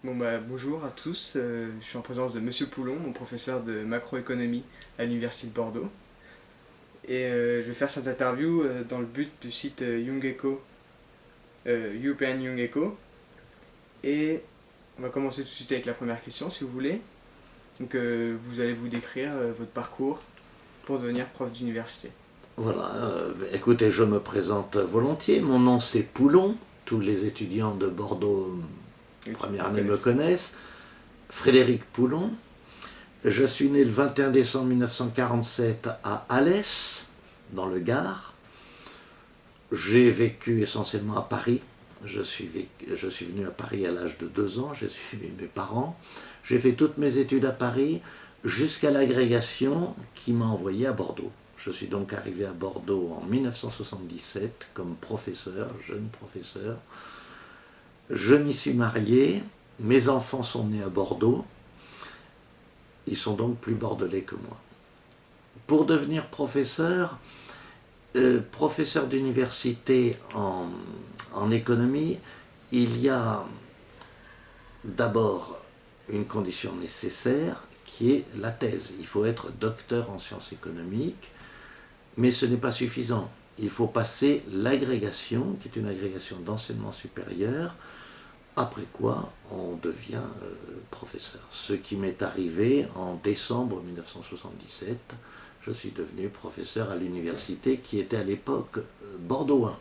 Bonjour à tous, je suis en présence de Monsieur Poulon, mon professeur de macroéconomie à l'Université de Bordeaux. Je vais faire cette interview dans le but du site Young Eco, European Young Eco. Et on va commencer tout de suite avec la première question si vous voulez. Vous allez vous décrire votre parcours pour devenir prof d'université. Voilà, écoutez, je me présente volontiers. Mon nom c'est Poulon. Tous les étudiants de Bordeaux Oui, première vous année me connaissez. connaissent. Frédéric Poulon. Je suis né le 21 décembre 1947 à Alès, dans le Gard. J'ai vécu essentiellement à Paris. Je suis venu à Paris à l'âge de 2 ans. J'ai suivi mes parents. J'ai fait toutes mes études à Paris jusqu'à l'agrégation qui m'a envoyé à Bordeaux. Je suis donc arrivé à Bordeaux en 1977 comme professeur, jeune professeur. Je m'y suis marié, mes enfants sont nés à Bordeaux, ils sont donc plus bordelais que moi. Pour devenir professeur, professeur d'université en économie, il y a d'abord une condition nécessaire qui est la thèse. Il faut être docteur en sciences économiques. Mais ce n'est pas suffisant. Il faut passer l'agrégation, qui est une agrégation d'enseignement supérieur, après quoi on devient professeur. Ce qui m'est arrivé en décembre 1977, je suis devenu professeur à l'université qui était à l'époque Bordeaux 1.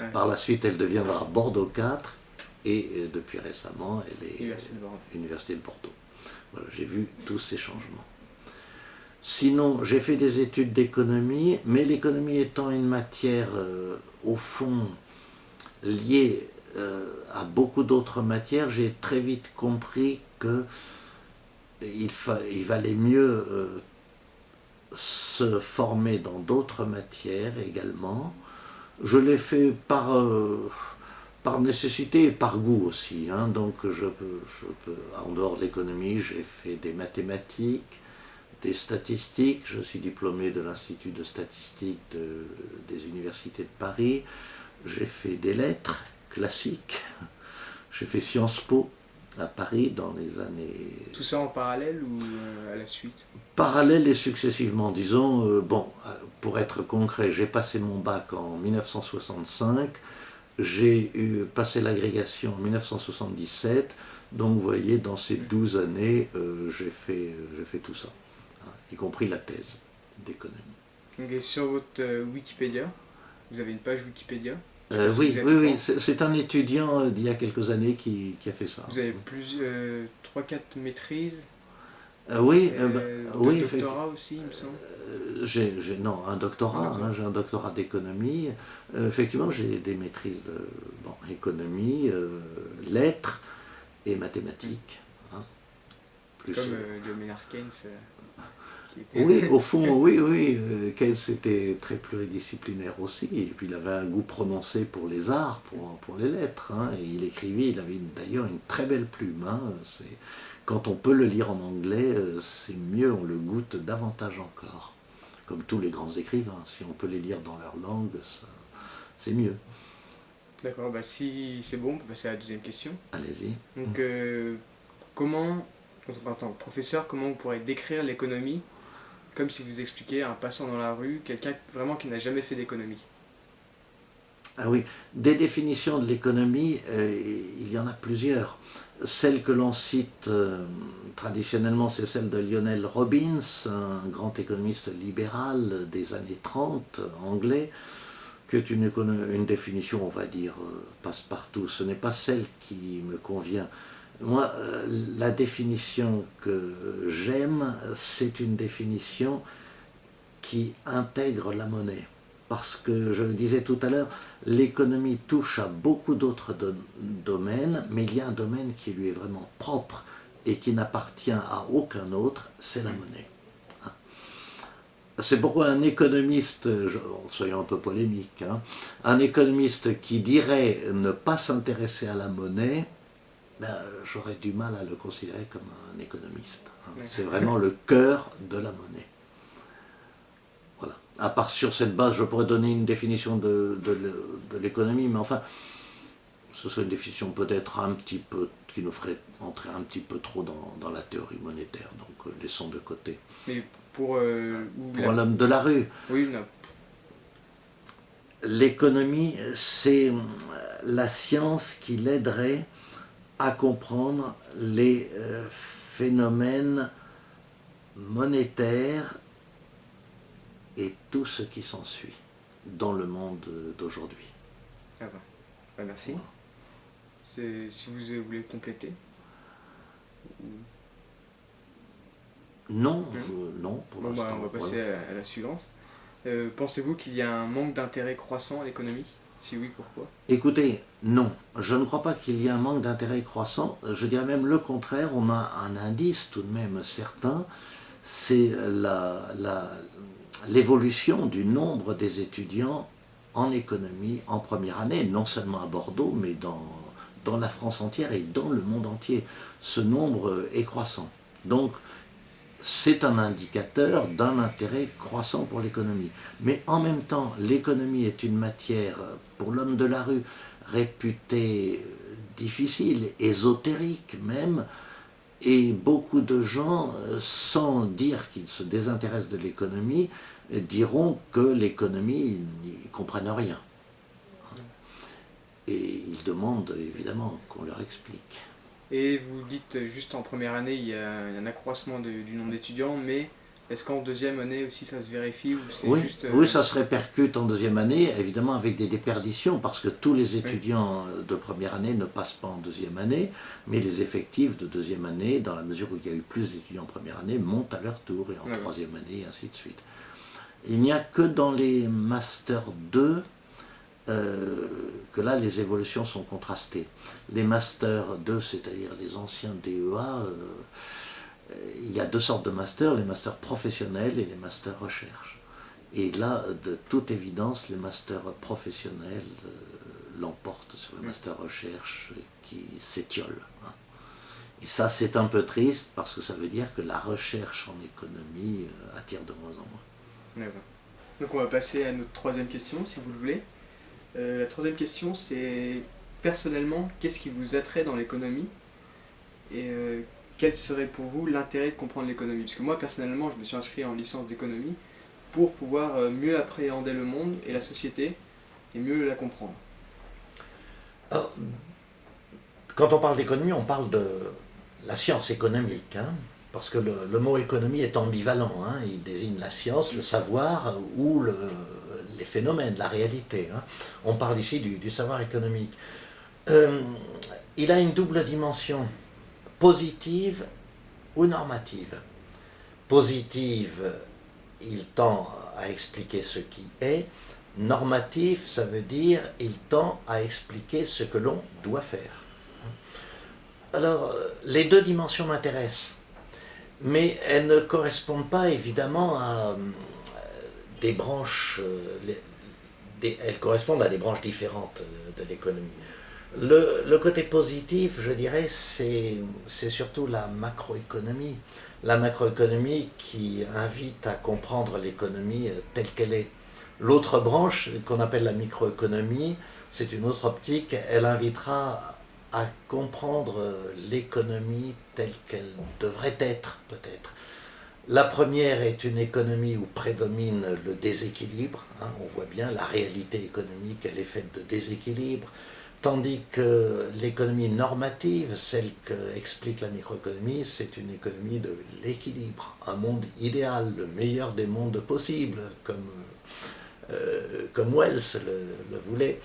Ouais, Par la suite, elle deviendra Bordeaux 4 et depuis récemment, elle est Université de Bordeaux. Université de Bordeaux. Voilà, j'ai vu tous ces changements. Sinon, j'ai fait des études d'économie, mais l'économie étant une matière, au fond, liée à beaucoup d'autres matières, j'ai très vite compris qu'il valait mieux se former dans d'autres matières également. Je l'ai fait par nécessité et par goût aussi. Donc en dehors de l'économie, j'ai fait des mathématiques, des statistiques. Je suis diplômé de l'Institut de statistique des universités de Paris. J'ai fait des lettres classiques. J'ai fait Sciences Po à Paris dans les années... Tout ça en parallèle ou à la suite? Parallèles et successivement, disons. Pour être concret, j'ai passé mon bac en 1965. J'ai passé l'agrégation en 1977. Donc vous voyez, dans ces 12 années, j'ai fait tout ça, y compris la thèse d'économie. Et sur votre Wikipédia, vous avez une page Wikipédia. Oui, c'est un étudiant d'il y a quelques années qui a fait ça. Vous avez plus 3-4 maîtrises, Oui, deux doctorats aussi, il me semble. non, un doctorat, j'ai un doctorat d'économie. Effectivement, j'ai des maîtrises de économie, lettres et mathématiques. Plus, comme de Maynard Keynes. Oui, au fond, oui. Keynes était très pluridisciplinaire aussi, et puis il avait un goût prononcé pour les arts, pour les lettres. Et il écrivait, il avait d'ailleurs une très belle plume. Quand on peut le lire en anglais, c'est mieux, on le goûte davantage encore. Comme tous les grands écrivains, si on peut les lire dans leur langue, c'est mieux. D'accord, si c'est bon, on peut passer à la deuxième question. Allez-y. Donc, en tant que professeur, comment vous pourrez décrire l'économie comme si vous expliquiez à un passant dans la rue, quelqu'un vraiment qui n'a jamais fait d'économie? Ah oui, des définitions de l'économie, il y en a plusieurs. Celle que l'on cite traditionnellement, c'est celle de Lionel Robbins, un grand économiste libéral des années 30, anglais, qui est une définition, on va dire, passe-partout. Ce n'est pas celle qui me convient. Moi, la définition que j'aime, c'est une définition qui intègre la monnaie. Parce que, je le disais tout à l'heure, l'économie touche à beaucoup d'autres domaines, mais il y a un domaine qui lui est vraiment propre et qui n'appartient à aucun autre, c'est la monnaie. C'est pourquoi un économiste, soyons un peu polémiques, un économiste qui dirait ne pas s'intéresser à la monnaie, j'aurais du mal à le considérer comme un économiste. C'est vraiment le cœur de la monnaie. Voilà. À part sur cette base, je pourrais donner une définition de l'économie, mais enfin, ce serait une définition peut-être un petit peu, qui nous ferait entrer un petit peu trop dans la théorie monétaire, donc laissons de côté. Mais pour l'homme de la rue, oui, non. l'économie, c'est la science qui l'aiderait à comprendre les phénomènes monétaires et tout ce qui s'ensuit dans le monde d'aujourd'hui. Ah bah. Bah, merci. Ouais. Si vous voulez compléter. Non, non, pour Bon, l'instant. bah, on va passer à la suivante. Pensez-vous qu'il y a un manque d'intérêt croissant à l'économie? Si oui, pourquoi? Écoutez, non, je ne crois pas qu'il y ait un manque d'intérêt croissant. Je dirais même le contraire. On a un indice tout de même certain, c'est l'évolution du nombre des étudiants en économie en première année, non seulement à Bordeaux, mais dans la France entière et dans le monde entier. Ce nombre est croissant. Donc, c'est un indicateur d'un intérêt croissant pour l'économie. Mais en même temps, l'économie est une matière, pour l'homme de la rue, réputée difficile, ésotérique même, et beaucoup de gens, sans dire qu'ils se désintéressent de l'économie, diront que l'économie, ils n'y comprennent rien. Et ils demandent évidemment qu'on leur explique. Et vous dites juste en première année, il y a un accroissement du nombre d'étudiants, mais est-ce qu'en deuxième année aussi ça se vérifie ou c'est Oui, juste, oui, ça se répercute en deuxième année, évidemment avec des déperditions, parce que tous les étudiants de première année ne passent pas en deuxième année, mais les effectifs de deuxième année, dans la mesure où il y a eu plus d'étudiants en première année, montent à leur tour, et en troisième année, et ainsi de suite. Il n'y a que dans les Master 2 que là les évolutions sont contrastées. Les Master 2, c'est-à-dire les anciens DEA, il y a deux sortes de masters, les masters professionnels et les masters recherche. Et là, de toute évidence, les masters professionnels l'emportent sur le master recherche qui s'étiole. Hein. Et ça, c'est un peu triste parce que ça veut dire que la recherche en économie attire de moins en moins. D'accord. Donc on va passer à notre troisième question, si vous le voulez. La troisième question, c'est personnellement, qu'est-ce qui vous attrait dans l'économie et quel serait pour vous l'intérêt de comprendre l'économie? Parce que moi, personnellement, je me suis inscrit en licence d'économie pour pouvoir mieux appréhender le monde et la société et mieux la comprendre. Alors, quand on parle d'économie, on parle de la science économique, hein, parce que le mot économie est ambivalent, hein, il désigne la science, le savoir ou les phénomènes, la réalité. Hein. On parle ici du savoir économique. Il a une double dimension, positive ou normative. Positive, il tend à expliquer ce qui est. Normatif, ça veut dire il tend à expliquer ce que l'on doit faire. Alors, les deux dimensions m'intéressent, mais elles ne correspondent pas évidemment à des branches, elles correspondent à des branches différentes de l'économie. Le côté positif, je dirais, c'est surtout la macroéconomie. La macroéconomie qui invite à comprendre l'économie telle qu'elle est. L'autre branche, qu'on appelle la microéconomie, c'est une autre optique, elle invitera à comprendre l'économie telle qu'elle devrait être, peut-être. La première est une économie où prédomine le déséquilibre, hein, on voit bien la réalité économique, elle est faite de déséquilibre, tandis que l'économie normative, celle qu'explique la microéconomie, c'est une économie de l'équilibre, un monde idéal, le meilleur des mondes possibles, comme Wells le voulait.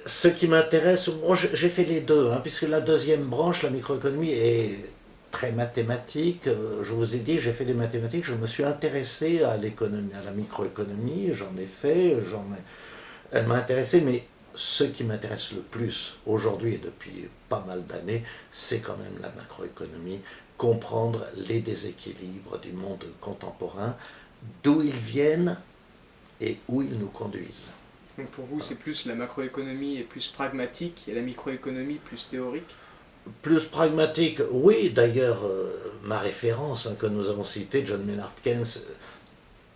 Ce qui m'intéresse, moi j'ai fait les deux, hein, puisque la deuxième branche, la microéconomie, est très mathématique. Je vous ai dit, j'ai fait des mathématiques, je me suis intéressé à l'économie, à la microéconomie, j'en ai fait, elle m'a intéressé, mais ce qui m'intéresse le plus aujourd'hui et depuis pas mal d'années, c'est quand même la macroéconomie, comprendre les déséquilibres du monde contemporain, d'où ils viennent et où ils nous conduisent. Donc pour vous, c'est plus la macroéconomie est plus pragmatique et la microéconomie plus théorique? Plus pragmatique, oui, d'ailleurs, ma référence que nous avons citée, John Maynard Keynes,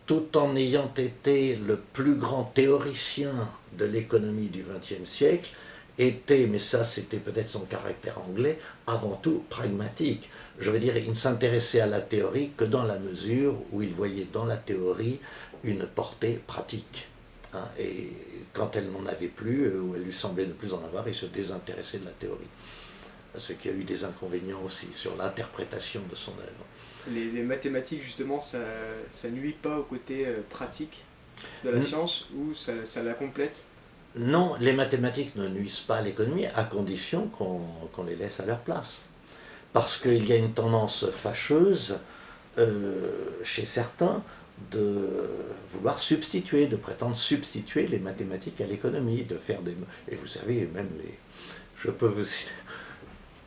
tout en ayant été le plus grand théoricien de l'économie du XXe siècle, était, mais ça c'était peut-être son caractère anglais, avant tout pragmatique. Je veux dire, il ne s'intéressait à la théorie que dans la mesure où il voyait dans la théorie une portée pratique. Hein, et quand elle n'en avait plus, ou elle lui semblait ne plus en avoir, il se désintéressait de la théorie. Ce qui a eu des inconvénients aussi sur l'interprétation de son œuvre. Les mathématiques, justement, ça nuit pas au côté pratique de la science, ou ça la complète? Non, les mathématiques ne nuisent pas à l'économie, à condition qu'on les laisse à leur place. Parce qu'il y a une tendance fâcheuse chez certains de vouloir substituer, de prétendre substituer les mathématiques à l'économie, de faire des... Et vous savez, même les... Je peux vous citer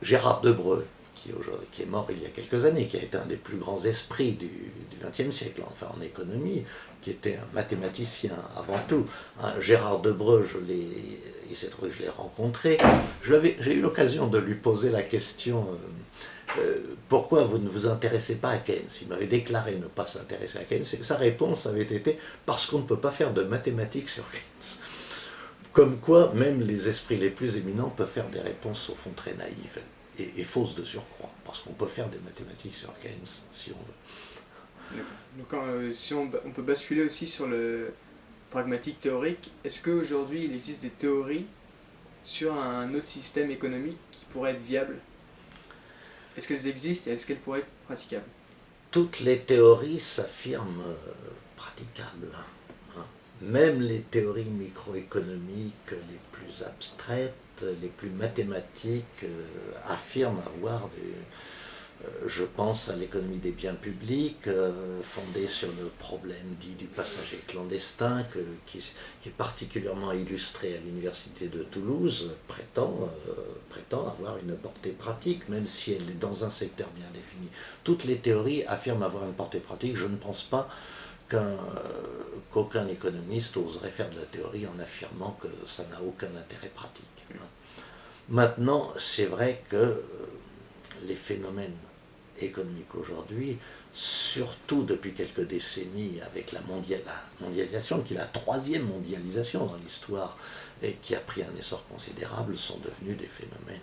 Gérard Debreu, qui est mort il y a quelques années, qui a été un des plus grands esprits du XXe siècle, enfin en économie, qui était un mathématicien avant tout. Gérard Debreu, il s'est trouvé que je l'ai rencontré. J'ai eu l'occasion de lui poser la question pourquoi vous ne vous intéressez pas à Keynes? Il m'avait déclaré ne pas s'intéresser à Keynes. Et sa réponse avait été parce qu'on ne peut pas faire de mathématiques sur Keynes. Comme quoi, même les esprits les plus éminents peuvent faire des réponses au fond très naïves et fausses de surcroît, parce qu'on peut faire des mathématiques sur Keynes si on veut. Donc si on peut basculer aussi sur le pragmatique théorique, est-ce qu'aujourd'hui il existe des théories sur un autre système économique qui pourrait être viable? Est-ce qu'elles existent et est-ce qu'elles pourraient être praticables? Toutes les théories s'affirment praticables. Même les théories microéconomiques les plus abstraites, les plus mathématiques affirment avoir je pense à l'économie des biens publics, fondée sur le problème dit du passager clandestin, qui est particulièrement illustré à l'université de Toulouse, prétend avoir une portée pratique, même si elle est dans un secteur bien défini. Toutes les théories affirment avoir une portée pratique. Je ne pense pas qu'aucun économiste oserait faire de la théorie en affirmant que ça n'a aucun intérêt pratique. Maintenant, c'est vrai que les phénomènes économiques aujourd'hui, surtout depuis quelques décennies avec la mondialisation, qui est la troisième mondialisation dans l'histoire et qui a pris un essor considérable, sont devenus des phénomènes,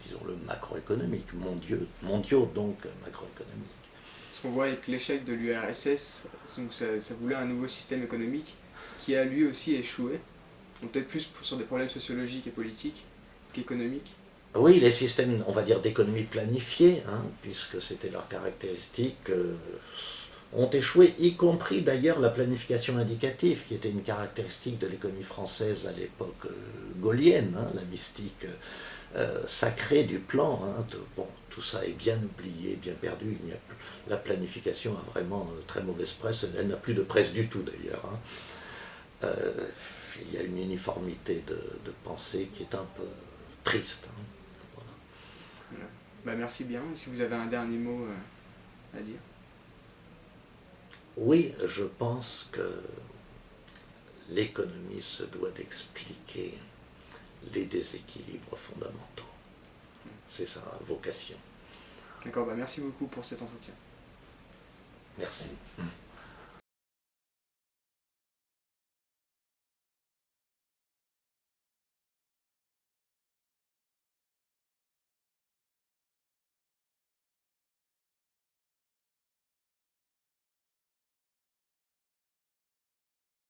disons-le, macroéconomiques, mondiaux donc macroéconomiques. Ce qu'on voit avec l'échec de l'URSS, ça voulait un nouveau système économique qui a lui aussi échoué, donc peut-être plus sur des problèmes sociologiques et politiques qu'économiques. Oui, les systèmes, on va dire, d'économie planifiée, puisque c'était leur caractéristique, ont échoué, y compris d'ailleurs la planification indicative, qui était une caractéristique de l'économie française à l'époque gaulienne, la mystique sacrée du plan. Tout ça est bien oublié, bien perdu. La planification a vraiment très mauvaise presse, elle n'a plus de presse du tout d'ailleurs. Il y a une uniformité de pensée qui est un peu triste. Merci bien. Si vous avez un dernier mot à dire. Oui, je pense que l'économie se doit d'expliquer les déséquilibres fondamentaux. C'est sa vocation. D'accord, merci beaucoup pour cet entretien. Merci.